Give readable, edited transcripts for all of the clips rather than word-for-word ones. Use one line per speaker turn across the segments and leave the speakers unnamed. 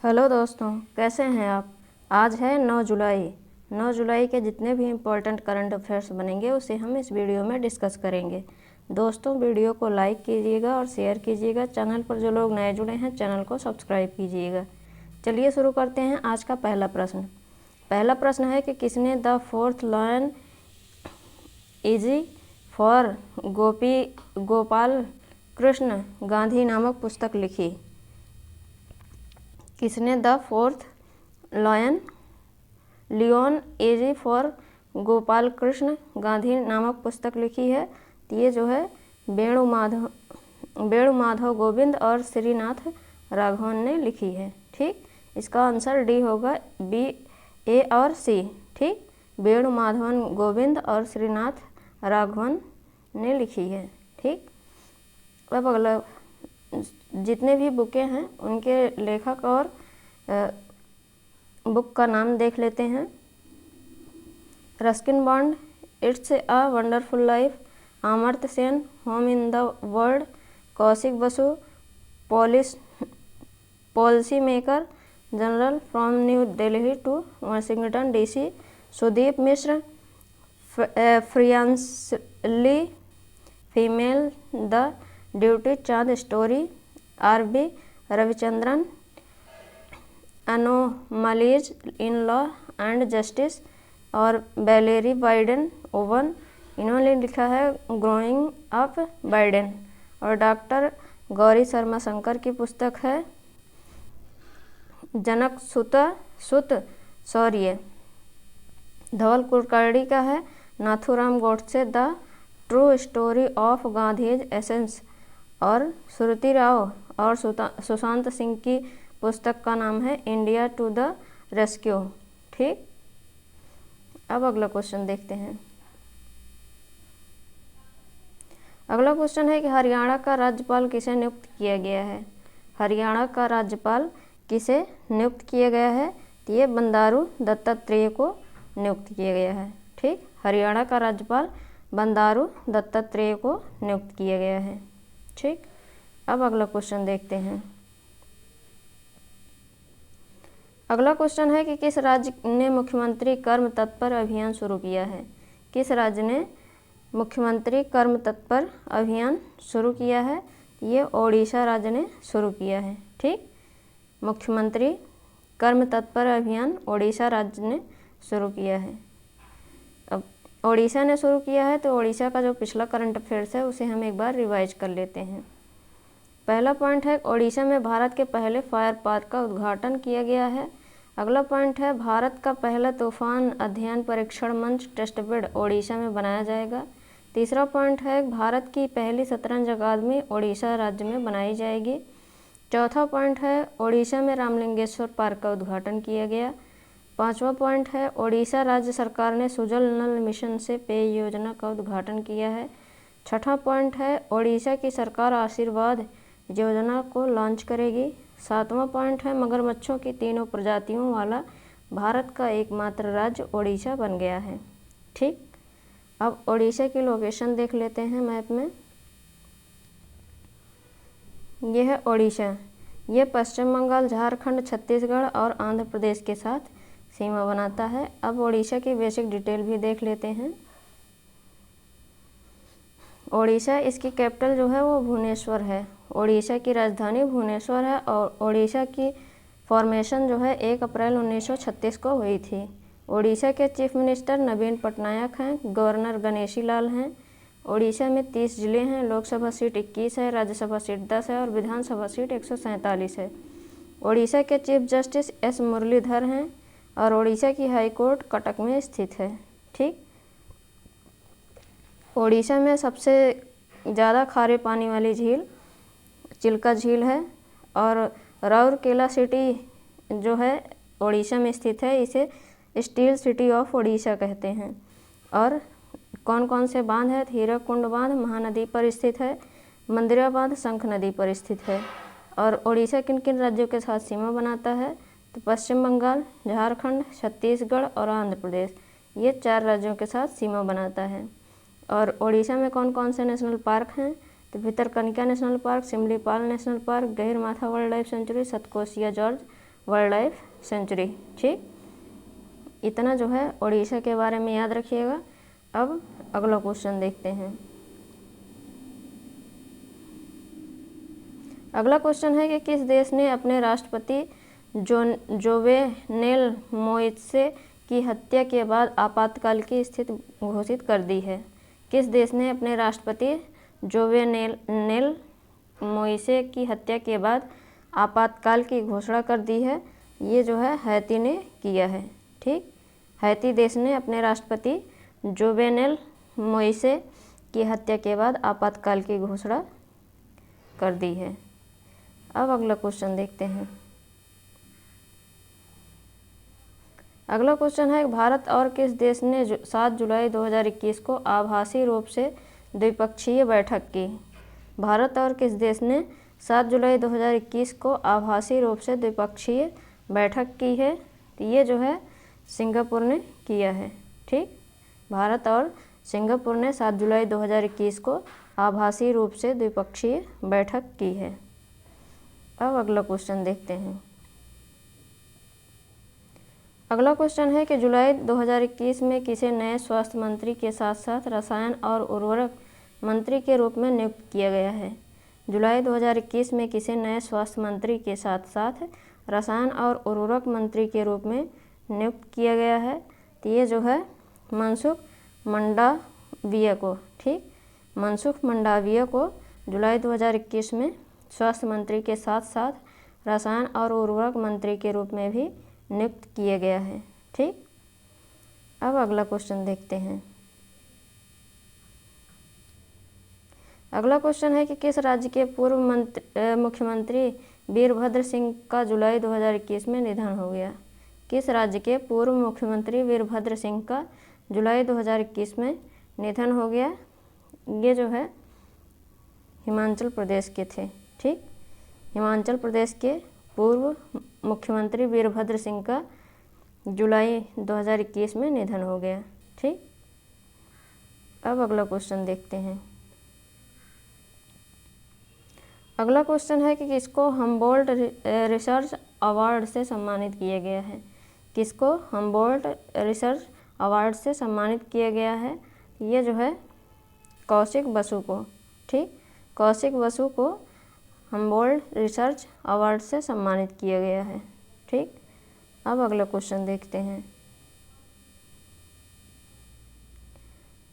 Hello दोस्तों, कैसे हैं आप। आज है 9 जुलाई। 9 जुलाई के जितने भी इम्पोर्टेंट करंट अफेयर्स बनेंगे उसे हम इस वीडियो में डिस्कस करेंगे। दोस्तों, वीडियो को लाइक कीजिएगा और शेयर कीजिएगा। चैनल पर जो लोग नए जुड़े हैं चैनल को सब्सक्राइब कीजिएगा। चलिए शुरू करते हैं आज का पहला प्रश्न। पहला प्रश्न है कि किसने the fourth lion essays for Gopal Krishna Gandhi नामक पुस्तक लिखी। किसने the fourth lion essays for Gopal Krishna Gandhi नामक पुस्तक लिखी है। तो ये जो है वेणु माधव गोविंद और श्रीनाथ राघवन ने लिखी है। ठीक, इसका आंसर डी होगा, बी, ए और सी। ठीक, वेणु माधवन गोविंद और श्रीनाथ राघवन ने लिखी है। ठीक, अब अगला जितने भी बुकें हैं उनके लेखक और बुक का नाम देख लेते हैं। Ruskin Bond, it's a wonderful life, Amartya Sen, home in the world, Kaushik Basu, policy maker general from new Delhi to Washington DC, Sudeep Mishra, fiercely female, the duty Chand story, R B. Ravichandran, anomalies in law and justice, और वैलेरी बाइडेन ओवन, इन्होंने लिखा है growing up Biden. और doctor Gauri Sharma Shankar की पुस्तक है जनक सुत शौर्य। धवल कुलकर्णी का है Nathuram Godse the true story of Gandhi's essence. और श्रुति राव और सुशांत सिंह की पुस्तक का नाम है इंडिया टू द रेस्क्यू। ठीक, अब अगला क्वेश्चन देखते हैं। अगला क्वेश्चन है कि हरियाणा का राज्यपाल किसे नियुक्त किया गया है। हरियाणा का राज्यपाल किसे नियुक्त किया गया है। तो ये बंडारू दत्तात्रेय को नियुक्त किया गया है। ठीक, हरियाणा का राज्यपाल बंडारू दत्तात्रेय को नियुक्त किया गया है। ठीक, अब अगला क्वेश्चन देखते हैं। अगला क्वेश्चन है कि किस राज्य ने मुख्यमंत्री कर्म तत्पर अभियान शुरू किया है। किस राज्य ने मुख्यमंत्री कर्म तत्पर अभियान शुरू किया है। ये ओडिशा राज्य ने शुरू किया है। ठीक, मुख्यमंत्री कर्म तत्पर अभियान ओडिशा राज्य ने शुरू किया है। अब ओडिशा ने शुरू किया है तो ओडिशा का जो पिछला करंट अफेयर्स है उसे हम एक बार रिवाइज कर लेते हैं। पहला पॉइंट है ओडिशा में भारत के पहले फायर पार्क का उद्घाटन किया गया है। अगला पॉइंट है भारत का पहला तूफान अध्ययन परीक्षण मंच टेस्ट बेड ओडिशा में बनाया जाएगा। तीसरा पॉइंट है भारत की पहली शतरंज अकादमी ओडिशा राज्य में बनाई जाएगी। चौथा पॉइंट है ओडिशा में रामलिंगेश्वर पार्क का उद्घाटन किया गया। पांचवा पॉइंट है ओडिशा राज्य सरकार ने सुजल नल मिशन से पेय योजना का उद्घाटन किया है। छठा पॉइंट है ओडिशा की सरकार आशीर्वाद योजना को लॉन्च करेगी। सातवां पॉइंट है मगरमच्छों की तीनों प्रजातियों वाला भारत का एकमात्र राज्य ओडिशा बन गया है। ठीक, अब ओडिशा की लोकेशन देख लेते हैं मैप में। यह है ओडिशा। यह पश्चिम बंगाल, झारखंड, छत्तीसगढ़ और आंध्र प्रदेश के साथ सीमा बनाता है। अब ओडिशा की बेसिक डिटेल भी देख लेते हैं। ओडिशा, इसकी कैपिटल जो है वो भुवनेश्वर है। ओडिशा की राजधानी भुवनेश्वर है। और ओडिशा की फॉर्मेशन जो है 1 अप्रैल 1936 को हुई थी। ओडिशा के चीफ मिनिस्टर नवीन पटनायक हैं। गवर्नर गणेशी लाल हैं। ओडिशा में 30 जिले हैं। लोकसभा सीट 21 है, राज्यसभा सीट 10 है और विधानसभा सीट 147 है। ओडिशा के चीफ जस्टिस एस मुरलीधर हैं। और ओडिशा की हाई कोर्ट कटक में स्थित है। ठीक, ओडिशा में सबसे ज़्यादा खारे पानी वाली झील चिल्का झील है। और राउरकेला सिटी जो है ओडिशा में स्थित है, इसे स्टील सिटी ऑफ ओडिशा कहते हैं। और कौन कौन से बांध है। हीराकुंड बांध महानदी पर स्थित है। मंदिरा बांध शंख नदी पर स्थित है। और ओडिशा किन किन राज्यों के साथ सीमा बनाता है। तो पश्चिम बंगाल, झारखंड, छत्तीसगढ़ और आंध्र प्रदेश, ये 4 राज्यों के साथ सीमा बनाता है। और ओडिशा में कौन कौन से नेशनल पार्क हैं। तो Bhitarkanika national park, Simlipal national park, Gahirmatha wildlife sanctuary, Satkosia gorge wildlife sanctuary. ठीक, इतना जो है उड़ीसा के बारे में याद रखिएगा। अब अगला क्वेश्चन देखते हैं। अगला क्वेश्चन है कि किस देश ने अपने राष्ट्रपति जोवेनेल मोइसे की हत्या के बाद आपातकाल की स्थिति घोषित कर दी है? किस देश ने अपने राष्ट्रपति जोवेनेल मोइसे की हत्या के बाद आपातकाल की घोषणा कर दी है? ये जो है हैती ने किया है। ठीक, हैती देश ने अपने राष्ट्रपति जोवेनेल मोइसे की हत्या के बाद आपातकाल की घोषणा कर दी है। अब अगला क्वेश्चन देखते हैं। अगला क्वेश्चन है भारत और किस देश ने 7 जुलाई 2021 को आभासी रूप से द्विपक्षीय बैठक की? भारत और किस देश ने 7 जुलाई 2021 को आभासी रूप से द्विपक्षीय बैठक की है? तो ये जो है सिंगापुर ने किया है। ठीक, भारत और सिंगापुर ने 7 जुलाई 2021 को आभासी रूप से द्विपक्षीय बैठक की है। अब अगला क्वेश्चन देखते हैं। अगला क्वेश्चन है कि जुलाई 2021 में किसे नए स्वास्थ्य मंत्री के साथ साथ रसायन और उर्वरक मंत्री के रूप में नियुक्त किया गया है? जुलाई 2021 में किसे नए स्वास्थ्य मंत्री के साथ साथ रसायन और उर्वरक मंत्री के रूप में नियुक्त किया गया है? तो ये जो है मनसुख मंडाविया को। ठीक, मनसुख मंडाविया को जुलाई 2021 में स्वास्थ्य मंत्री के साथ साथ रसायन और उर्वरक मंत्री के रूप में भी नियुक्त किया गया है। ठीक, अब अगला क्वेश्चन देखते हैं। अगला क्वेश्चन है कि किस राज्य के पूर्व मुख्यमंत्री वीरभद्र सिंह का जुलाई 2021 में निधन हो गया? किस राज्य के पूर्व मुख्यमंत्री वीरभद्र सिंह का जुलाई 2021 में निधन हो गया? ये जो है हिमाचल प्रदेश के थे। ठीक, हिमाचल प्रदेश के पूर्व मुख्यमंत्री वीरभद्र सिंह का जुलाई 2021 में निधन हो गया। ठीक, अब अगला क्वेश्चन देखते हैं। अगला क्वेश्चन है कि किसको हम्बोल्ट रिसर्च अवार्ड से सम्मानित किया गया है? किसको हम्बोल्ट रिसर्च अवार्ड से सम्मानित किया गया है? ये जो है कौशिक बसु को। ठीक, कौशिक बसु को हम्बोल्ट रिसर्च अवार्ड से सम्मानित किया गया है। ठीक, अब अगला क्वेश्चन देखते हैं।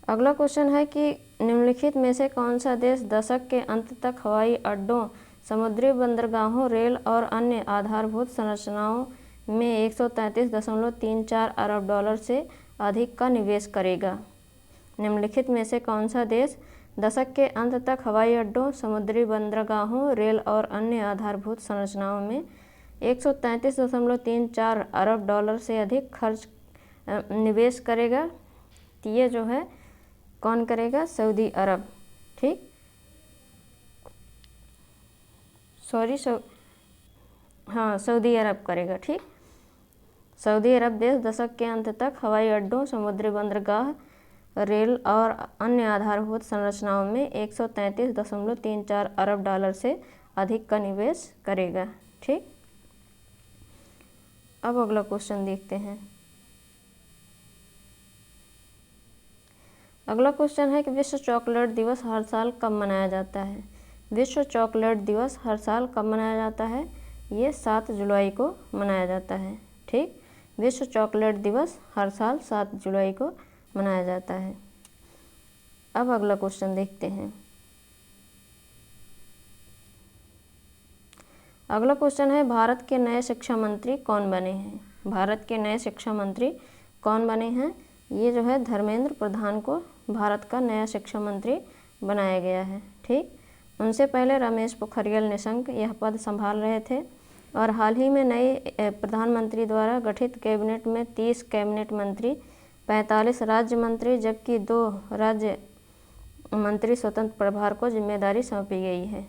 अगला क्वेश्चन है कि निम्नलिखित में से कौन सा देश दशक के अंत तक हवाई अड्डों, समुद्री बंदरगाहों, रेल और अन्य आधारभूत संरचनाओं में 133.34 अरब डॉलर से अधिक का निवेश करेगा? निम्नलिखित में से कौन सा देश दशक के अंत तक हवाई अड्डों, समुद्री बंदरगाहों, रेल और अन्य आधारभूत संरचनाओं में 133.34 अरब डॉलर से अधिक निवेश करेगा? तो ये जो है कौन करेगा? सऊदी अरब। ठीक, सऊदी अरब करेगा। ठीक, सऊदी अरब देश दशक के अंत तक हवाई अड्डों, समुद्री बंदरगाह, रेल और अन्य आधारभूत संरचनाओं में 133.34 अरब डॉलर से अधिक का निवेश करेगा। ठीक, अब अगला क्वेश्चन देखते हैं। अगला क्वेश्चन है कि विश्व चॉकलेट दिवस हर साल कब मनाया जाता है? विश्व चॉकलेट दिवस हर साल कब मनाया जाता है? ये 7 जुलाई को मनाया जाता है। ठीक, विश्व चॉकलेट दिवस हर साल 7 जुलाई को मनाया जाता है। अब अगला क्वेश्चन देखते हैं। अगला क्वेश्चन है भारत के नए शिक्षा मंत्री कौन बने हैं? भारत के नए शिक्षा मंत्री कौन बने हैं? ये जो है धर्मेंद्र प्रधान को भारत का नया शिक्षा मंत्री बनाया गया है। ठीक, उनसे पहले रमेश पोखरियाल निशंक यह पद संभाल रहे थे और हाल ही में नए प्रधानमंत्री द्वारा गठित कैबिनेट में 30 कैबिनेट मंत्री, 45 राज्य मंत्री जबकि 2 राज्य मंत्री स्वतंत्र प्रभार को जिम्मेदारी सौंपी गई है।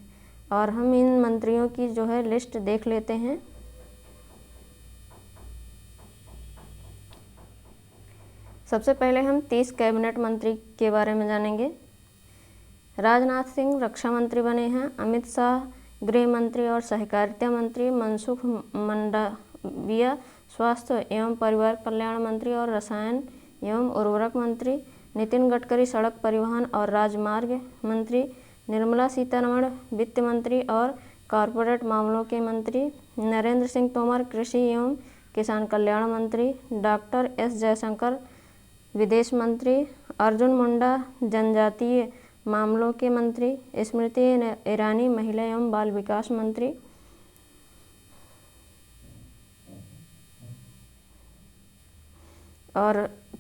और हम इन मंत्रियों की जो है लिस्ट देख लेते हैं। सबसे पहले हम 30 कैबिनेट मंत्री के बारे में जानेंगे। राजनाथ सिंह रक्षा मंत्री बने हैं, अमित शाह गृह मंत्री और सहकारिता मंत्री, मनसुख सिसोदिया स्वास्थ्य एवं परिवार कल्याण मंत्री और रसायन एवं उर्वरक मंत्री, नितिन गडकरी सड़क परिवहन और राजमार्ग मंत्री, निर्मला सीतारमण वित्त मंत्री और कॉरपोरेट मामलों के मंत्री, नरेंद्र सिंह तोमर कृषि एवं किसान कल्याण मंत्री, डॉक्टर एस जयशंकर विदेश मंत्री, अर्जुन मुंडा जनजातीय मामलों के मंत्री, स्मृति ईरानी महिला एवं बाल विकास मंत्री, और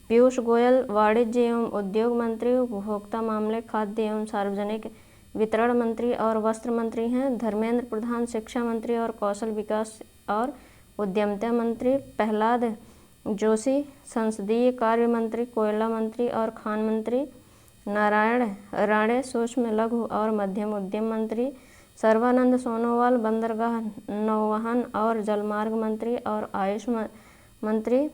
पीयूष गोयल वाणिज्य एवं उद्योग मंत्री, उपभोक्ता मामले, खाद्य एवं सार्वजनिक वितरण मंत्री और वस्त्र मंत्री हैं। धर्मेंद्र प्रधान शिक्षा मंत्री और कौशल विकास और उद्यमिता मंत्री, प्रहलाद जोशी संसदीय कार्य मंत्री, कोयला मंत्री और खान मंत्री, नारायण राणे सूक्ष्म लघु और मध्यम उद्यम मंत्री, सर्बानंद सोनोवाल बंदरगाह नौवहन और जलमार्ग मंत्री और आयुष मंत्री,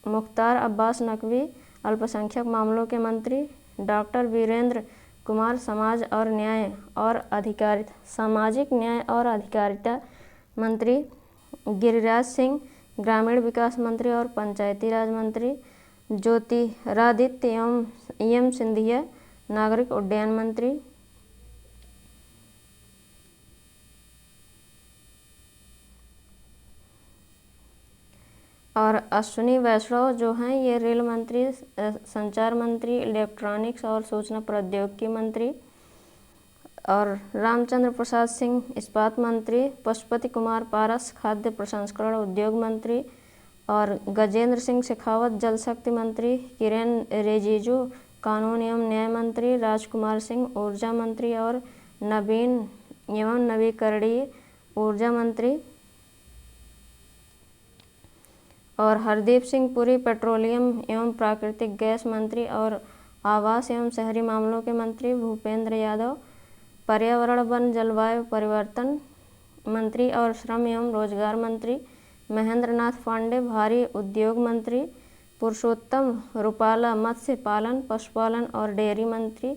मुख्तार अब्बास नकवी अल्पसंख्यक मामलों के मंत्री, डॉक्टर वीरेंद्र कुमार सामाजिक न्याय और अधिकारिता मंत्री, गिरिराज सिंह ग्रामीण विकास मंत्री और पंचायती राज मंत्री, ज्योतिरादित्य एम सिंधिया नागरिक उड्डयन मंत्री, और अश्विनी वैष्णव जो हैं ये रेल मंत्री, संचार मंत्री, इलेक्ट्रॉनिक्स और सूचना प्रौद्योगिकी मंत्री, और रामचंद्र प्रसाद सिंह इस्पात मंत्री, पशुपति कुमार पारस खाद्य प्रसंस्करण उद्योग मंत्री, और गजेंद्र सिंह शेखावत जल शक्ति मंत्री, किरेन रिजिजू कानून एवं न्याय मंत्री, राजकुमार सिंह ऊर्जा मंत्री और नवीन एवं नवीकरणीय ऊर्जा मंत्री, और हरदीप सिंह पुरी पेट्रोलियम एवं प्राकृतिक गैस मंत्री और आवास एवं शहरी मामलों के मंत्री, भूपेंद्र यादव पर्यावरण वन जलवायु परिवर्तन मंत्री और श्रम एवं रोजगार मंत्री, महेंद्र नाथ पांडे भारी उद्योग मंत्री, पुरुषोत्तम रुपाला मत्स्य पालन पशुपालन और डेयरी मंत्री,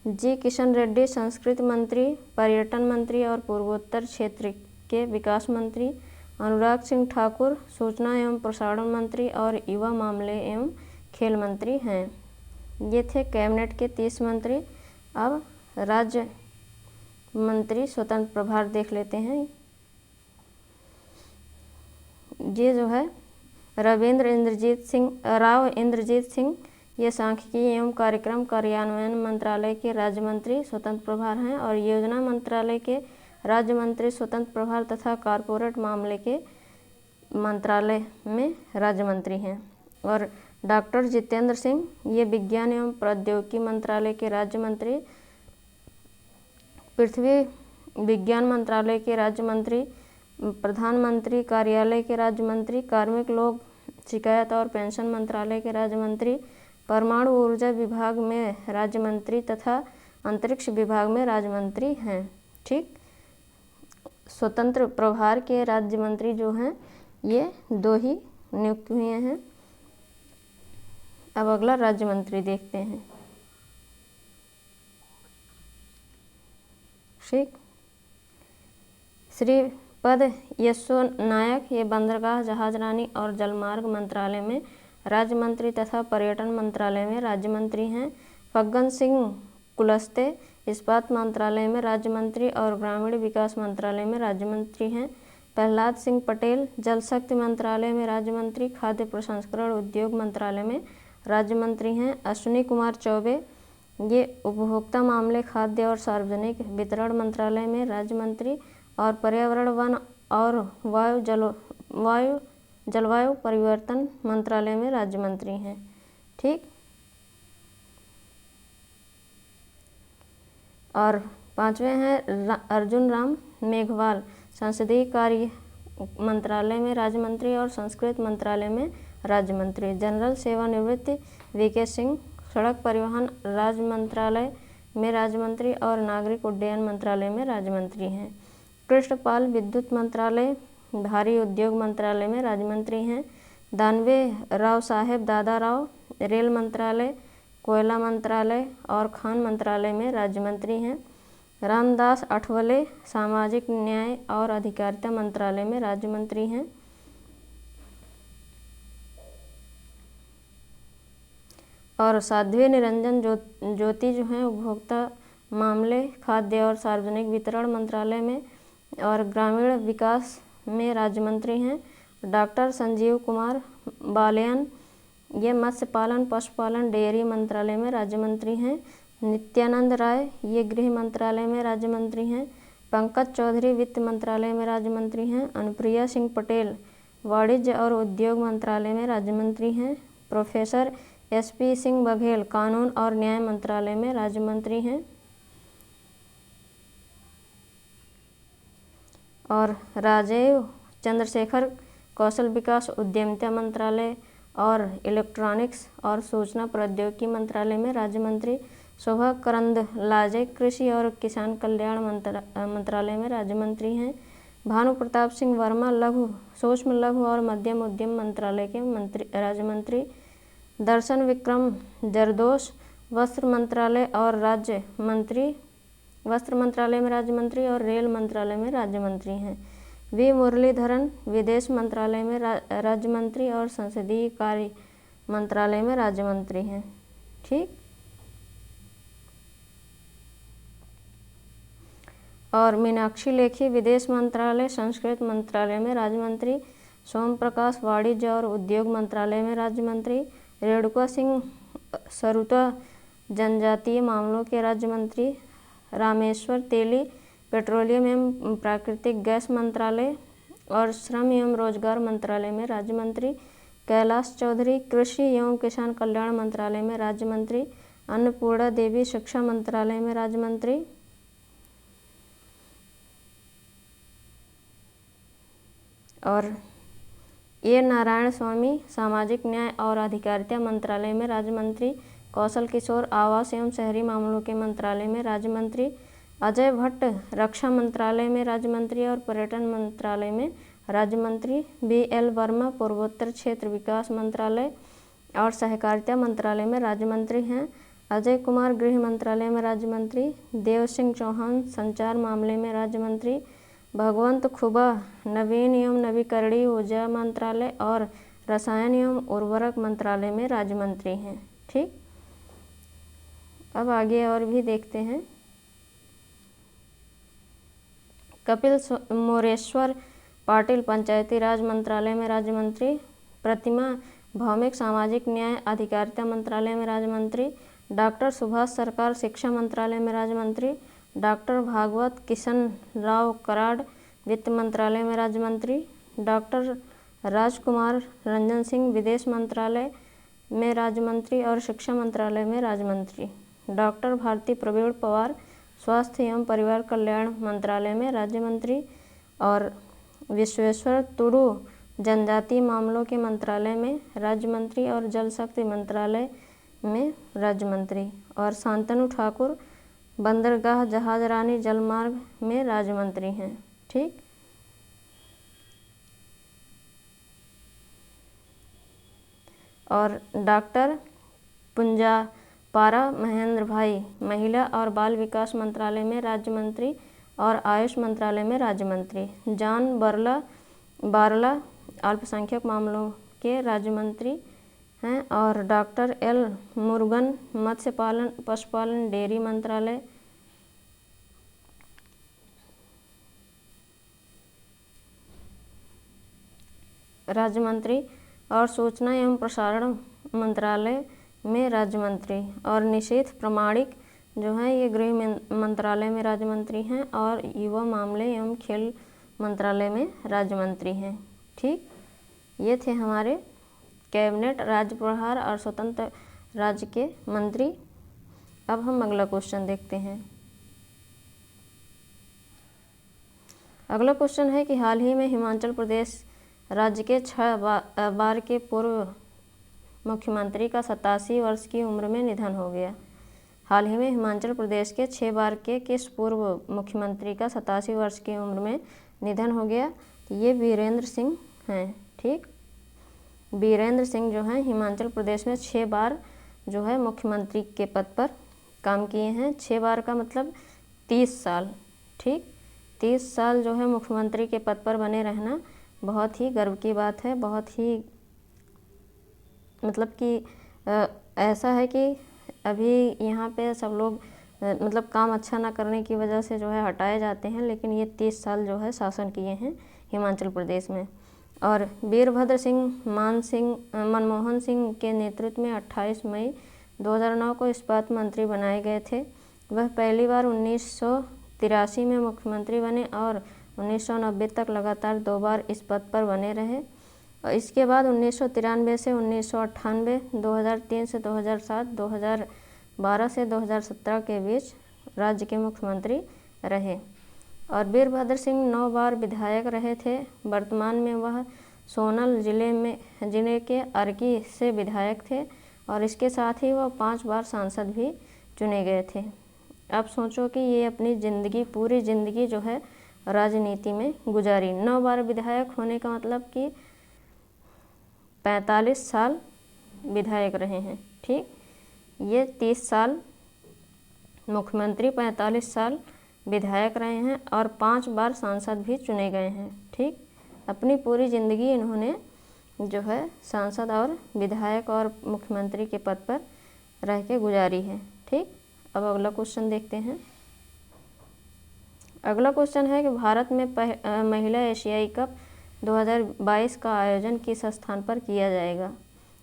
जी किशन रेड्डी संस्कृति मंत्री, पर्यटन मंत्री और पूर्वोत्तर क्षेत्र के विकास मंत्री, अनुराग सिंह ठाकुर सूचना एवं प्रसारण मंत्री और युवा मामले एवं खेल मंत्री हैं। ये थे कैबिनेट के 30 मंत्री। अब राज्य मंत्री स्वतंत्र प्रभार देख लेते हैं। ये जो है राव इंद्रजीत सिंह ये सांख्यिकी एवं कार्यक्रम कार्यान्वयन मंत्रालय के राज्य मंत्री स्वतंत्र प्रभार हैं, और योजना मंत्रालय के राज्य मंत्री स्वतंत्र प्रभार तथा कॉरपोरेट मामले के मंत्रालय में राज्य मंत्री हैं। और डॉक्टर जितेंद्र सिंह ये विज्ञान एवं प्रौद्योगिकी मंत्रालय के राज्य मंत्री, पृथ्वी विज्ञान मंत्रालय के राज्य मंत्री, प्रधानमंत्री कार्यालय के राज्य मंत्री, कार्मिक लोक शिकायत और पेंशन मंत्रालय के राज्य मंत्री, परमाणु ऊर्जा विभाग में राज्य मंत्री तथा अंतरिक्ष विभाग में राज्य मंत्री हैं। ठीक, स्वतंत्र प्रभार के राज्य मंत्री जो हैं ये 2 ही नियुक्त हुए हैं। अब अगला राज्य मंत्री देखते हैं। ठीक, श्रीपद यशो नायक ये बंदरगाह जहाजरानी और जलमार्ग मंत्रालय में राज्य मंत्री तथा पर्यटन मंत्रालय में राज्य मंत्री हैं। फग्गन सिंह कुलस्ते इस्पात मंत्रालय में राज्य मंत्री और ग्रामीण विकास मंत्रालय में राज्य मंत्री हैं। प्रहलाद सिंह पटेल जल शक्ति मंत्रालय में राज्य मंत्री, खाद्य प्रसंस्करण उद्योग मंत्रालय में राज्य मंत्री हैं। अश्विनी कुमार चौबे ये उपभोक्ता मामले, खाद्य और सार्वजनिक वितरण मंत्रालय में राज्य मंत्री, और पर्यावरण वन और जलवायु परिवर्तन मंत्रालय में राज्य मंत्री हैं। ठीक, और 5वें हैं अर्जुन राम मेघवाल संसदीय कार्य मंत्रालय में राज्य मंत्री और संस्कृत मंत्रालय में राज्य मंत्री। जनरल सेवानिवृत्ति वीके सिंह सड़क परिवहन राज्य मंत्रालय में राज्य मंत्री और नागरिक उड्डयन मंत्रालय में राज्य मंत्री हैं। कृष्णपाल विद्युत मंत्रालय भारी उद्योग मंत्रालय में राज्य मंत्री हैं। दानवे राव साहेब दादा राव रेल मंत्रालय, कोयला मंत्रालय और खान मंत्रालय में राज्य मंत्री हैं। रामदास अठवले सामाजिक न्याय और अधिकारिता मंत्रालय में राज्य मंत्री हैं। और साध्वी निरंजन ज्योति जो हैं उपभोक्ता मामले, खाद्य और सार्वजनिक वितरण मंत्रालय में और ग्रामीण विकास में राज्य मंत्री हैं। डॉक्टर संजीव कुमार बालियान ये मत्स्य पालन, पशुपालन, डेयरी मंत्रालय में राज्य मंत्री हैं। नित्यानंद राय ये गृह मंत्रालय में राज्य मंत्री हैं। पंकज चौधरी वित्त मंत्रालय में राज्य मंत्री हैं। अनुप्रिया सिंह पटेल वाणिज्य और उद्योग मंत्रालय में राज्य मंत्री हैं। प्रोफेसर SP सिंह बघेल कानून और न्याय मंत्रालय में राज्य मंत्री हैं। और राजीव चंद्रशेखर कौशल विकास उद्यमिता मंत्रालय और इलेक्ट्रॉनिक्स और सूचना प्रौद्योगिकी मंत्रालय में राज्य मंत्री। शोभा करंदलाजे कृषि और किसान कल्याण मंत्रालय में राज्य मंत्री हैं। भानु प्रताप सिंह वर्मा सूक्ष्म लघु और मध्यम उद्यम मंत्रालय के राज्य मंत्री। दर्शन विक्रम जरदोश वस्त्र मंत्रालय में राज्य मंत्री और रेल मंत्रालय में राज्य मंत्री हैं। वी मुरलीधरन विदेश मंत्रालय में राज्य मंत्री और संसदीय कार्य मंत्रालय में राज्य मंत्री हैं। ठीक। और मीनाक्षी लेखी विदेश मंत्रालय संस्कृत मंत्रालय में राज्य मंत्री। सोम प्रकाश वाणिज्य और उद्योग मंत्रालय में राज्य मंत्री। रेणुका सिंह सरुता जनजातीय मामलों के राज्य मंत्री। रामेश्वर तेली पेट्रोलियम एवं प्राकृतिक गैस मंत्रालय और श्रम एवं रोजगार मंत्रालय में राज्य मंत्री। कैलाश चौधरी कृषि एवं किसान कल्याण मंत्रालय में राज्य मंत्री। अन्नपूर्णा देवी शिक्षा मंत्रालय में राज्य मंत्री। और ए नारायण स्वामी सामाजिक न्याय और अधिकारिता मंत्रालय में राज्य मंत्री। कौशल किशोर आवास एवं शहरी मामलों के मंत्रालय में राज्य मंत्री। अजय भट्ट रक्षा मंत्रालय में राज्य मंत्री और पर्यटन मंत्रालय में राज्य मंत्री। BL वर्मा पूर्वोत्तर क्षेत्र विकास मंत्रालय और सहकारिता मंत्रालय में राज्य मंत्री हैं। अजय कुमार गृह मंत्रालय में राज्य मंत्री। देव सिंह चौहान संचार मामले में राज्य मंत्री। भगवंत खुबा नवीन एवं नवीकरणीय ऊर्जा मंत्रालय और रसायन एवं उर्वरक मंत्रालय में राज्य मंत्री हैं। ठीक। अब आगे और भी देखते हैं। कपिल मोरेश्वर पाटिल पंचायती राज मंत्रालय में राज्य मंत्री। प्रतिमा भौमिक सामाजिक न्याय अधिकारिता मंत्रालय में राज्य मंत्री। डॉक्टर सुभाष सरकार शिक्षा मंत्रालय में राज्य मंत्री। डॉक्टर भागवत किशन राव कराड़ वित्त मंत्रालय में राज्य मंत्री। डॉक्टर राजकुमार रंजन सिंह विदेश मंत्रालय में राज्य मंत्री और शिक्षा मंत्रालय में राज्य मंत्री। डॉक्टर भारती प्रवीण पवार स्वास्थ्य एवं परिवार कल्याण मंत्रालय में राज्य मंत्री। और विश्वेश्वर तुडू जनजातीय मामलों के मंत्रालय में राज्य मंत्री और जल शक्ति मंत्रालय में राज्य मंत्री। और शांतनु ठाकुर बंदरगाह जहाजरानी जलमार्ग में राज्य मंत्री हैं। ठीक। और डॉक्टर पुंजापारा महेंद्र भाई महिला और बाल विकास मंत्रालय में राज्य मंत्री और आयुष मंत्रालय में राज्य मंत्री। जॉन बारला अल्पसंख्यक मामलों के राज्य मंत्री हैं। और डॉक्टर L मुरुगन मत्स्य पालन पशुपालन डेयरी मंत्रालय राज्य मंत्री और सूचना एवं प्रसारण मंत्रालय में राज्य मंत्री। और निशीथ प्रमाणिक जो हैं ये गृह मंत्रालय में राज्य मंत्री हैं और युवा मामले एवं खेल मंत्रालय में राज्य मंत्री हैं। ठीक। ये थे हमारे कैबिनेट राज्य प्रभार और स्वतंत्र राज्य के मंत्री। अब हम अगला क्वेश्चन देखते हैं। अगला क्वेश्चन है कि हाल ही में हिमाचल प्रदेश राज्य के 6 बार के पूर्व मुख्यमंत्री का 87 वर्ष की उम्र में निधन हो गया। हाल ही में हिमाचल प्रदेश के 6 बार के किस पूर्व मुख्यमंत्री का 87 वर्ष की उम्र में निधन हो गया? ये वीरेंद्र सिंह हैं। ठीक। वीरेंद्र सिंह जो हैं हिमाचल प्रदेश में 6 बार जो है मुख्यमंत्री के पद पर काम किए हैं। 6 बार का मतलब 30 साल। ठीक। 30 साल जो है मुख्यमंत्री के पद पर बने रहना बहुत ही गर्व की बात है। बहुत ही मतलब कि ऐसा है कि अभी यहाँ पे सब लोग मतलब काम अच्छा ना करने की वजह से जो है हटाए जाते हैं, लेकिन ये 30 साल जो है शासन किए हैं हिमाचल प्रदेश में। और वीरभद्र सिंह मनमोहन सिंह के नेतृत्व में 28 मई 2009 को इस्पात मंत्री बनाए गए थे। वह पहली बार 1983 में मुख्यमंत्री बने और 1990 तक लगातार 2 बार इस पद पर बने रहे। और इसके बाद 1993 से 1998, 2003 से 2007, 2012 से 2017 के बीच राज्य के मुख्यमंत्री रहे। और वीरभद्र सिंह 9 बार विधायक रहे थे। वर्तमान में वह सोनल जिले के अर्की से विधायक थे और इसके साथ ही वह 5 बार सांसद भी चुने गए थे। अब सोचो कि ये अपनी पूरी ज़िंदगी जो है राजनीति में गुजारी। 9 बार विधायक होने का मतलब कि 45 साल विधायक रहे हैं। ठीक, ये 30 साल मुख्यमंत्री, 45 साल विधायक रहे हैं और 5 बार सांसद भी चुने गए हैं। ठीक, अपनी पूरी ज़िंदगी इन्होंने जो है सांसद और विधायक और मुख्यमंत्री के पद पर रह के गुजारी है। ठीक, अब अगला क्वेश्चन देखते हैं। अगला क्वेश्चन है कि भारत में महिला एशियाई कप 2022 का आयोजन किस स्थान पर किया जाएगा।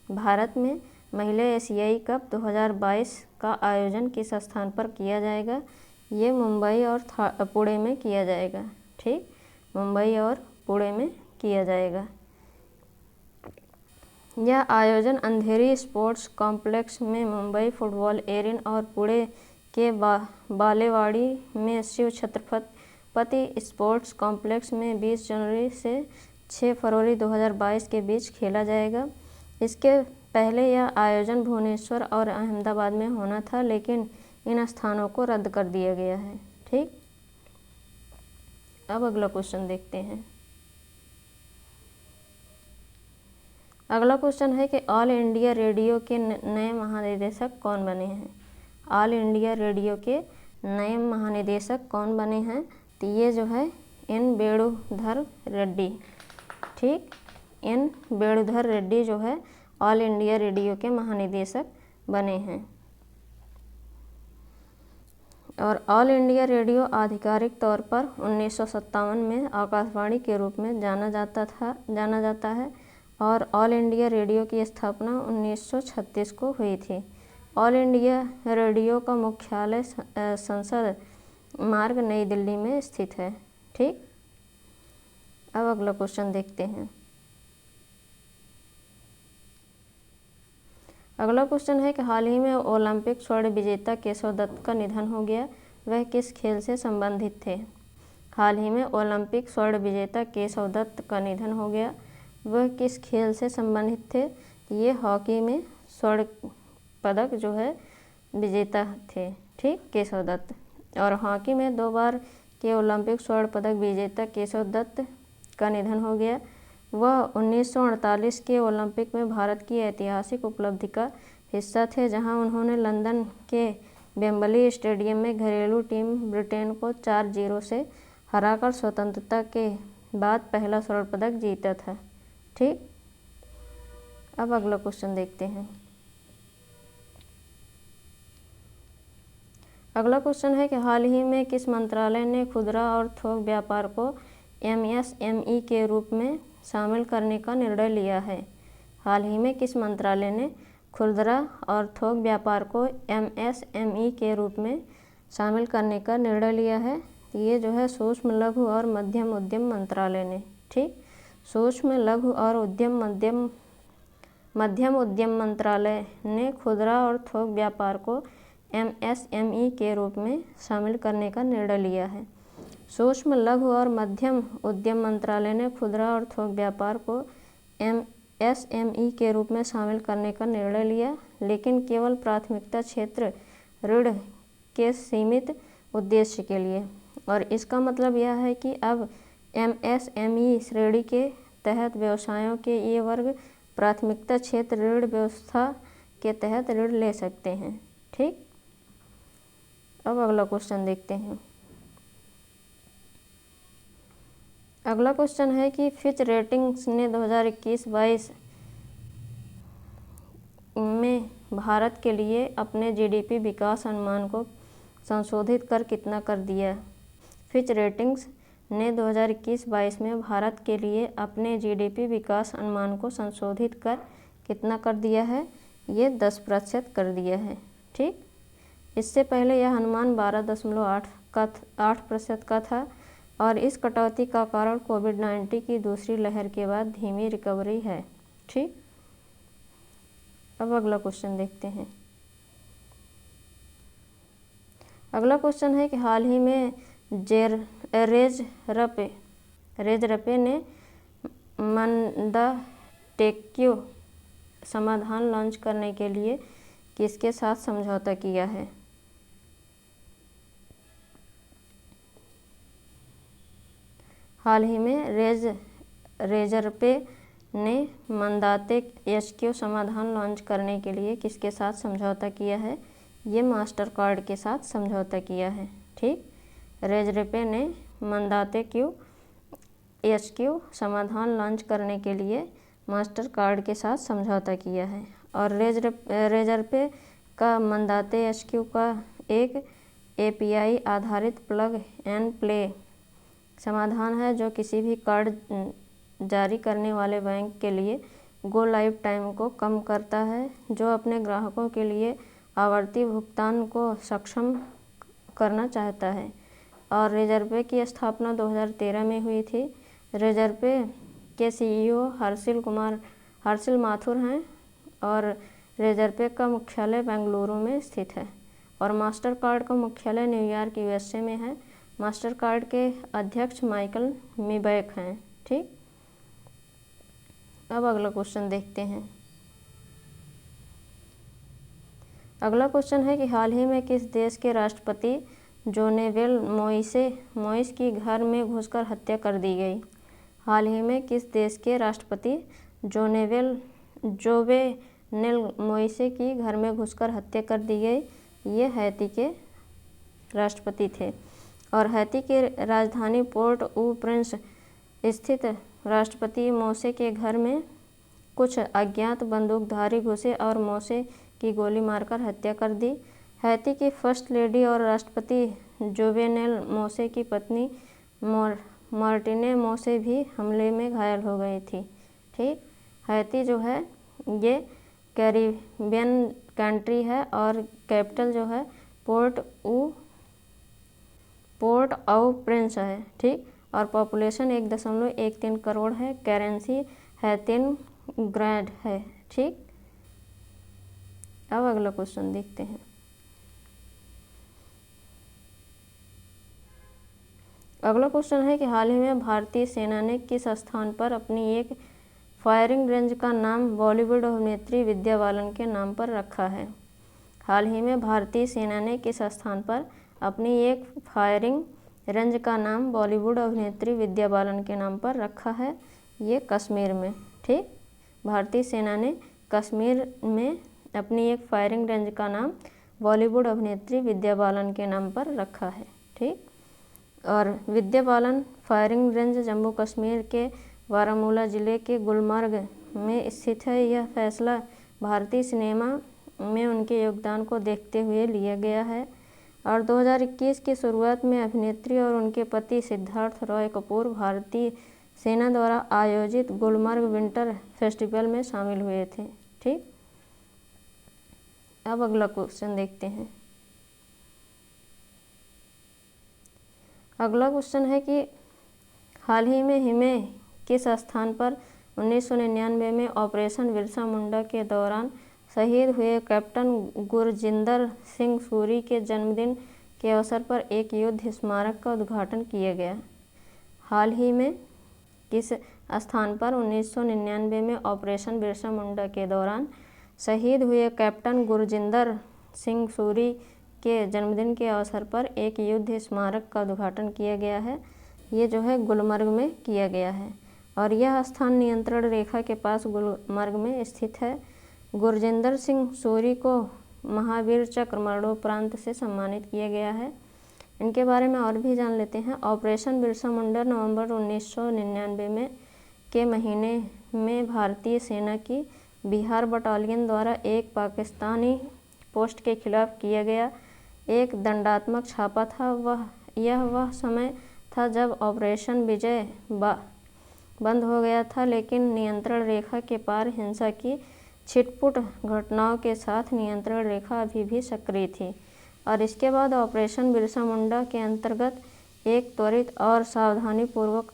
भारत में महिला एशियाई कप 2022 का आयोजन किस स्थान पर किया जाएगा। ये मुंबई और पुणे में किया जाएगा। ठीक, मुंबई और पुणे में किया जाएगा। यह आयोजन अंधेरी स्पोर्ट्स कॉम्प्लेक्स में मुंबई फुटबॉल एरिना और पुणे के बालेवाड़ी में शिव छत्रपति स्पोर्ट्स कॉम्प्लेक्स में 20 जनवरी से 6 फरवरी 2022 के बीच खेला जाएगा। इसके पहले यह आयोजन भुवनेश्वर और अहमदाबाद में होना था, लेकिन इन स्थानों को रद्द कर दिया गया है। ठीक, अब अगला क्वेश्चन देखते हैं। अगला क्वेश्चन है कि ऑल इंडिया रेडियो के नए महानिदेशक कौन बने हैं। ऑल इंडिया रेडियो के नए महानिदेशक कौन बने हैं, तो ये जो है एन वेणुधर रेड्डी। ठीक, एन वेणुधर रेड्डी जो है ऑल इंडिया रेडियो के महानिदेशक बने हैं। और ऑल इंडिया रेडियो आधिकारिक तौर पर 1957 में आकाशवाणी के रूप में जाना जाता है और ऑल इंडिया रेडियो की स्थापना 1936 को हुई थी। ऑल इंडिया रेडियो का मुख्यालय संसद मार्ग नई दिल्ली में स्थित है। ठीक, अब अगला क्वेश्चन देखते हैं। अगला क्वेश्चन है कि हाल ही में ओलंपिक स्वर्ण विजेता केशव दत्त का निधन हो गया, वह किस खेल से संबंधित थे। हाल ही में ओलंपिक स्वर्ण विजेता केशव दत्त का निधन हो गया, वह किस खेल से संबंधित थे। ये हॉकी में स्वर्ण पदक जो है विजेता थे। ठीक, केशव दत्त। और हॉकी में 2 बार के ओलंपिक स्वर्ण पदक विजेता केशव दत्त का निधन हो गया। वह 1948 के ओलंपिक में भारत की ऐतिहासिक उपलब्धि का हिस्सा थे, जहां उन्होंने लंदन के वेम्बली स्टेडियम में घरेलू टीम ब्रिटेन को 4-0 से हराकर स्वतंत्रता के बाद पहला स्वर्ण पदक जीता था। ठीक, अब अगला क्वेश्चन देखते हैं। अगला क्वेश्चन है कि हाल ही में किस मंत्रालय ने खुदरा और थोक व्यापार को MSME के रूप में शामिल करने का निर्णय लिया है। हाल ही में किस मंत्रालय ने खुदरा और थोक व्यापार को MSME के रूप में शामिल करने का निर्णय लिया है। ये जो है सूक्ष्म लघु और मध्यम उद्यम मंत्रालय ने। ठीक, सूक्ष्म लघु और मध्यम उद्यम मंत्रालय ने खुदरा और थोक व्यापार को MSME के रूप में शामिल करने का निर्णय लिया है। सूक्ष्म लघु और मध्यम उद्यम मंत्रालय ने खुदरा और थोक व्यापार को MSME के रूप में शामिल करने का निर्णय लिया, लेकिन केवल प्राथमिकता क्षेत्र ऋण के सीमित उद्देश्य के लिए। और इसका मतलब यह है कि अब MSME श्रेणी के तहत व्यवसायों के ये वर्ग प्राथमिकता क्षेत्र ऋण व्यवस्था के तहत ऋण ले सकते हैं। ठीक, अब अगला क्वेश्चन देखते हैं। अगला क्वेश्चन है कि फिच रेटिंग्स ने 2021-22 में भारत के लिए अपने जीडीपी विकास अनुमान को संशोधित कर कितना कर दिया? फिच रेटिंग्स ने 2021-22 में भारत के लिए अपने जीडीपी विकास अनुमान को संशोधित कर कितना कर दिया है? ये 10% कर दिया है। ठीक, इससे पहले यह अनुमान 12.8% का था और इस कटौती का कारण कोविड-19 की दूसरी लहर के बाद धीमी रिकवरी है। ठीक, अब अगला क्वेश्चन देखते हैं। अगला क्वेश्चन है कि हाल ही में रेजरपे ने मंदाटेक्यू समाधान लॉन्च करने के लिए किसके साथ समझौता किया है? हाल ही में रेजरपे ने मंदाटेक्यू समाधान लॉन्च करने के लिए किसके साथ समझौता किया है? ये मास्टर कार्ड के साथ समझौता किया है। ठीक, रेजरपे ने मंदाटेक्यू समाधान लॉन्च करने के लिए मास्टर कार्ड के साथ समझौता किया है और रेजरपे का मंदाटेक्यू का एक API आधारित प्लग एंड प्ले समाधान है जो किसी भी कार्ड जारी करने वाले बैंक के लिए गो लाइव टाइम को कम करता है, जो अपने ग्राहकों के लिए आवर्ती भुगतान को सक्षम करना चाहता है। और रेजरपे की स्थापना 2013 में हुई थी। रेजरपे के CEO हर्षिल माथुर हैं और रेजरपे का मुख्यालय बेंगलुरु में स्थित है और मास्टर कार्ड का मुख्यालय न्यूयॉर्क USA में है। मास्टर कार्ड के अध्यक्ष माइकल मिबैक हैं। ठीक, अब अगला क्वेश्चन देखते हैं। अगला क्वेश्चन है कि हाल ही में किस देश के राष्ट्रपति जोवेनेल मोइस की घर में घुसकर हत्या कर दी गई? हाल ही में किस देश के राष्ट्रपति जोवेनेल मोइस की घर में घुसकर हत्या कर दी गई? ये हैती के राष्ट्रपति थे और हैती की राजधानी पोर्ट ओ प्रिंस स्थित राष्ट्रपति मोसे के घर में कुछ अज्ञात बंदूकधारी घुसे और मोसे की गोली मारकर हत्या कर दी। हैती की फर्स्ट लेडी और राष्ट्रपति जोवेनेल मोसे की पत्नी मार्टिने मोसे भी हमले में घायल हो गई थी। ठीक, हैती जो है ये कैरिबियन कंट्री है और कैपिटल जो है पोर्ट ऑ प्रिंस है। ठीक, और पॉपुलेशन 1.13 करोड़ है। करेंसी हैतियन ग्रैंड है। ठीक, अब अगला क्वेश्चन देखते हैं। अगला क्वेश्चन है कि हाल ही में भारतीय सेना ने किस स्थान पर अपनी एक फायरिंग रेंज का नाम बॉलीवुड अभिनेत्री विद्या बालन के नाम पर रखा है? हाल ही में भारतीय सेना ने किस स्थान पर अपनी एक फायरिंग रेंज का नाम बॉलीवुड अभिनेत्री विद्या बालन के नाम पर रखा है? ये कश्मीर में। ठीक, भारतीय सेना ने कश्मीर में अपनी एक फायरिंग रेंज का नाम बॉलीवुड अभिनेत्री विद्या बालन के नाम पर रखा है। ठीक, और विद्या बालन फायरिंग रेंज जम्मू कश्मीर के बारामूला ज़िले के गुलमर्ग में स्थित है। यह फैसला भारतीय सिनेमा में उनके योगदान को देखते हुए लिया गया है और 2021 की शुरुआत में अभिनेत्री और उनके पति सिद्धार्थ रॉय कपूर भारतीय सेना द्वारा आयोजित गुलमर्ग विंटर फेस्टिवल में शामिल हुए थे। ठीक, अब अगला क्वेश्चन देखते हैं। अगला क्वेश्चन है कि हाल ही में हिमे किस स्थान पर 1999 में ऑपरेशन बिरसा मुंडा के दौरान शहीद हुए कैप्टन गुरजिंदर सिंह सूरी के जन्मदिन के अवसर पर एक युद्ध स्मारक का उद्घाटन किया गया? हाल ही में किस स्थान पर 1999 में ऑपरेशन बिरसा मुंडा के दौरान शहीद हुए कैप्टन गुरजिंदर सिंह सूरी के जन्मदिन के अवसर पर एक युद्ध स्मारक का उद्घाटन किया गया है? ये जो है गुलमर्ग में किया गया है और यह स्थान नियंत्रण रेखा के पास गुलमर्ग में स्थित है। गुरजिंदर सिंह सूरी को महावीर चक्र मरणोपरांत से सम्मानित किया गया है। इनके बारे में और भी जान लेते हैं। ऑपरेशन बिरसा मुंडा नवंबर 1999 के महीने में भारतीय सेना की बिहार बटालियन द्वारा एक पाकिस्तानी पोस्ट के खिलाफ किया गया एक दंडात्मक छापा था। वह समय था जब ऑपरेशन विजय बंद हो गया था, लेकिन नियंत्रण रेखा के पार हिंसा की छिटपुट घटनाओं के साथ नियंत्रण रेखा अभी भी सक्रिय थी और इसके बाद ऑपरेशन बिरसा मुंडा के अंतर्गत एक त्वरित और सावधानीपूर्वक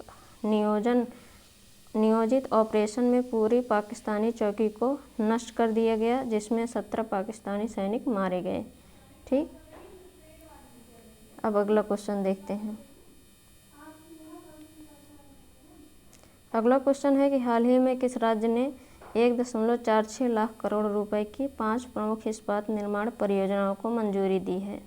नियोजित ऑपरेशन में पूरी पाकिस्तानी चौकी को नष्ट कर दिया गया, जिसमें 17 पाकिस्तानी सैनिक मारे गए। ठीक, अब अगला क्वेश्चन देखते हैं। अगला क्वेश्चन है कि हाल ही में किस राज्य ने 1.46 लाख करोड़ रुपए की 5 प्रमुख इस्पात निर्माण परियोजनाओं को मंजूरी दी है।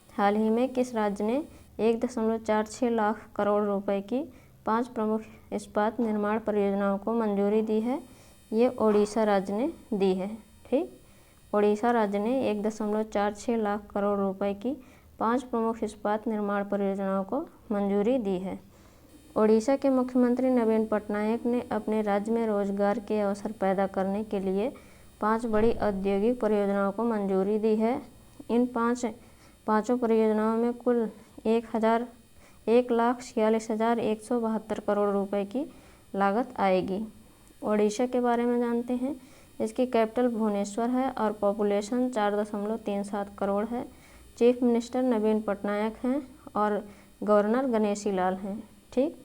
हाल ही में किस राज्य ने 1.46 लाख करोड़ रुपए की 5 प्रमुख इस्पात निर्माण परियोजनाओं को मंजूरी दी है? ये ओडिशा राज्य ने दी है। ठीक, ओडिशा राज्य ने 1.46 लाख करोड़ रुपए की 5 प्रमुख इस्पात निर्माण परियोजनाओं को मंजूरी दी है। ओडिशा के मुख्यमंत्री नवीन पटनायक ने अपने राज्य में रोजगार के अवसर पैदा करने के लिए 5 बड़ी औद्योगिक परियोजनाओं को मंजूरी दी है। इन पाँचों परियोजनाओं में कुल 1,46,172 करोड़ रुपए की लागत आएगी। ओडिशा के बारे में जानते हैं। इसकी कैपिटल भुवनेश्वर है और पॉपुलेशन 4.37 करोड़ है। चीफ मिनिस्टर नवीन पटनायक हैं और गवर्नर गणेशी लाल हैं। ठीक,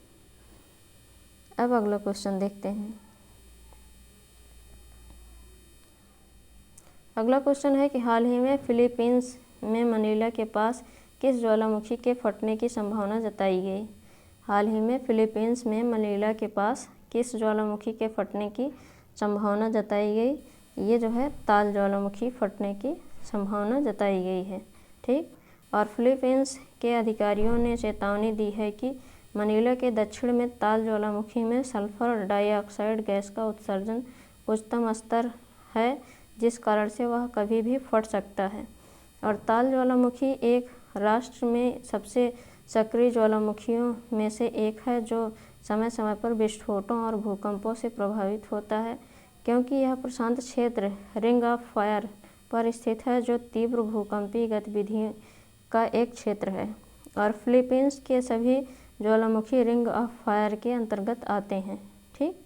अब अगला क्वेश्चन देखते हैं। अगला क्वेश्चन है कि हाल ही में फिलीपींस में मनीला के पास किस ज्वालामुखी के फटने की संभावना जताई गई? हाल ही में फिलीपींस में मनीला के पास किस ज्वालामुखी के फटने की संभावना जताई गई? ये जो है ताल ज्वालामुखी फटने की संभावना जताई गई है। ठीक, और फिलीपींस के अधिकारियों ने चेतावनी दी है कि मनीला के दक्षिण में ताल ज्वालामुखी में सल्फर डाइऑक्साइड गैस का उत्सर्जन उच्चतम स्तर है, जिस कारण से वह कभी भी फट सकता है। और ताल ज्वालामुखी एक राष्ट्र में सबसे सक्रिय ज्वालामुखियों में से एक है, जो समय समय पर विस्फोटों और भूकंपों से प्रभावित होता है, क्योंकि यह प्रशांत क्षेत्र रिंग ऑफ फायर पर स्थित है, जो तीव्र भूकंपीय गतिविधि का एक क्षेत्र है। और फिलीपींस के सभी ज्वालामुखी रिंग ऑफ फायर के अंतर्गत आते हैं। ठीक,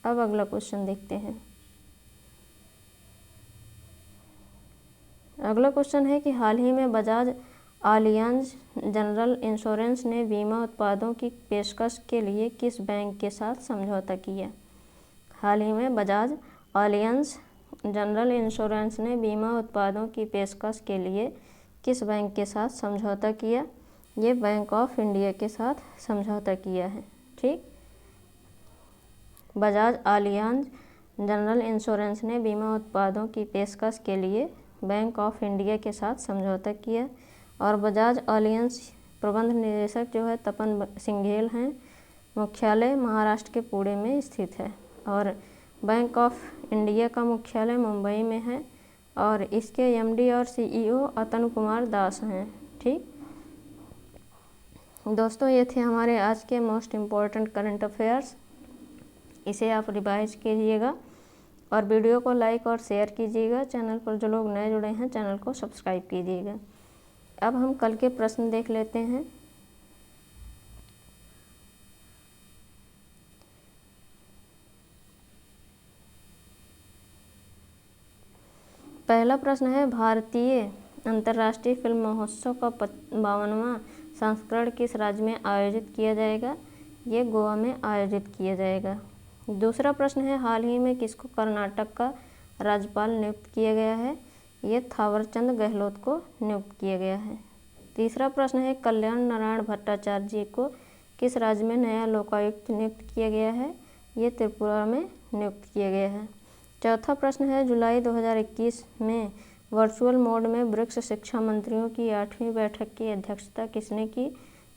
अब अगला क्वेश्चन देखते हैं। अगला क्वेश्चन है कि हाल ही में बजाज आलियांज जनरल इंश्योरेंस ने बीमा उत्पादों की पेशकश के लिए किस बैंक के साथ समझौता किया? हाल ही में बजाज आलियांज जनरल इंश्योरेंस ने बीमा उत्पादों की पेशकश के लिए किस बैंक के साथ समझौता किया? ये बैंक ऑफ इंडिया के साथ समझौता किया है। ठीक, बजाज आलियांज जनरल इंश्योरेंस ने बीमा उत्पादों की पेशकश के लिए बैंक ऑफ इंडिया के साथ समझौता किया और बजाज आलियांज प्रबंध निदेशक जो है तपन सिंघेल हैं। मुख्यालय महाराष्ट्र के पुणे में स्थित है और बैंक ऑफ इंडिया का मुख्यालय मुंबई में है और इसके एमडी और सीईओ अतन कुमार दास हैं। ठीक दोस्तों, ये थे हमारे आज के मोस्ट इम्पॉर्टेंट करंट अफेयर्स। इसे आप रिवाइज कीजिएगा और वीडियो को लाइक और शेयर कीजिएगा। चैनल पर जो लोग नए जुड़े हैं चैनल को सब्सक्राइब कीजिएगा। अब हम कल के प्रश्न देख लेते हैं। पहला प्रश्न है, भारतीय अंतर्राष्ट्रीय फिल्म महोत्सव का 52वां संस्करण किस राज्य में आयोजित किया जाएगा? ये गोवा में आयोजित किया जाएगा। दूसरा प्रश्न है, हाल ही में किसको कर्नाटक का राज्यपाल नियुक्त किया गया है? ये थावरचंद गहलोत को नियुक्त किया गया है। तीसरा प्रश्न है, कल्याण नारायण भट्टाचार्य जी को किस राज्य में नया लोकायुक्त नियुक्त किया गया है? ये त्रिपुरा में नियुक्त किया गया है। चौथा प्रश्न है, जुलाई 2021 में वर्चुअल मोड में ब्रिक्स शिक्षा मंत्रियों की 8वीं बैठक की अध्यक्षता किसने की?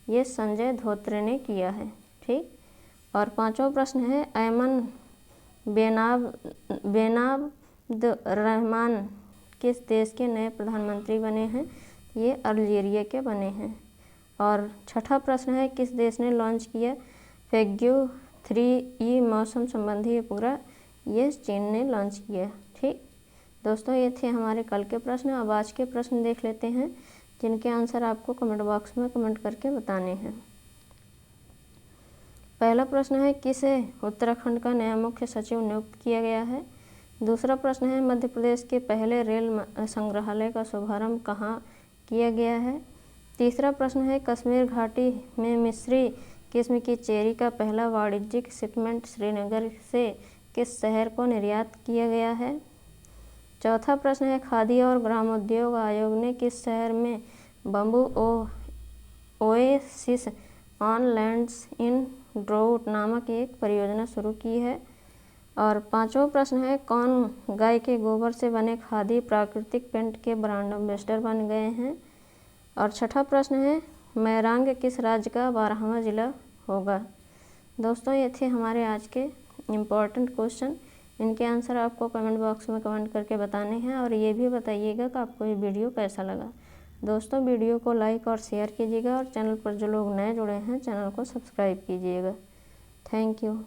ये संजय धोत्रे ने किया है। ठीक, और पांचवा प्रश्न है, ऐमन बेनाब्द रहमान किस देश के नए प्रधानमंत्री बने हैं? ये अल्जीरिया के बने हैं। और छठा प्रश्न है, किस देश ने लॉन्च किया पेग्यू 3E मौसम संबंधी उपग्रह? ये चीन ने लॉन्च किया। ठीक दोस्तों, ये थे हमारे कल के प्रश्न। अब आज के प्रश्न देख लेते हैं, जिनके आंसर आपको कमेंट बॉक्स में कमेंट करके बताने हैं। पहला प्रश्न है, किसे उत्तराखंड का नया मुख्य सचिव नियुक्त किया गया है। दूसरा प्रश्न है, मध्य प्रदेश के पहले रेल संग्रहालय का शुभारंभ कहाँ किया गया है। तीसरा प्रश्न है, कश्मीर घाटी में मिस्री किस्म की चेरी का पहला वाणिज्यिक शिपमेंट श्रीनगर से किस शहर को निर्यात किया गया है। चौथा प्रश्न है, खादी और ग्रामोद्योग आयोग ने किस शहर में bamboo oasis on lands in drought नामक एक परियोजना शुरू की है। और पांचवा प्रश्न है, कौन गाय के गोबर से बने खादी प्राकृतिक पेंट के ब्रांड एम्बेसडर बन गए हैं। और छठा प्रश्न है, मैरांग किस राज्य का 12वां जिला होगा। दोस्तों, ये थे हमारे आज के इम्पोर्टेंट क्वेश्चन। इनके आंसर आपको कमेंट बॉक्स में कमेंट करके बताने हैं, और ये भी बताइएगा कि आपको ये वीडियो कैसा लगा। दोस्तों, वीडियो को लाइक और शेयर कीजिएगा, और चैनल पर जो लोग नए जुड़े हैं चैनल को सब्सक्राइब कीजिएगा। Thank you.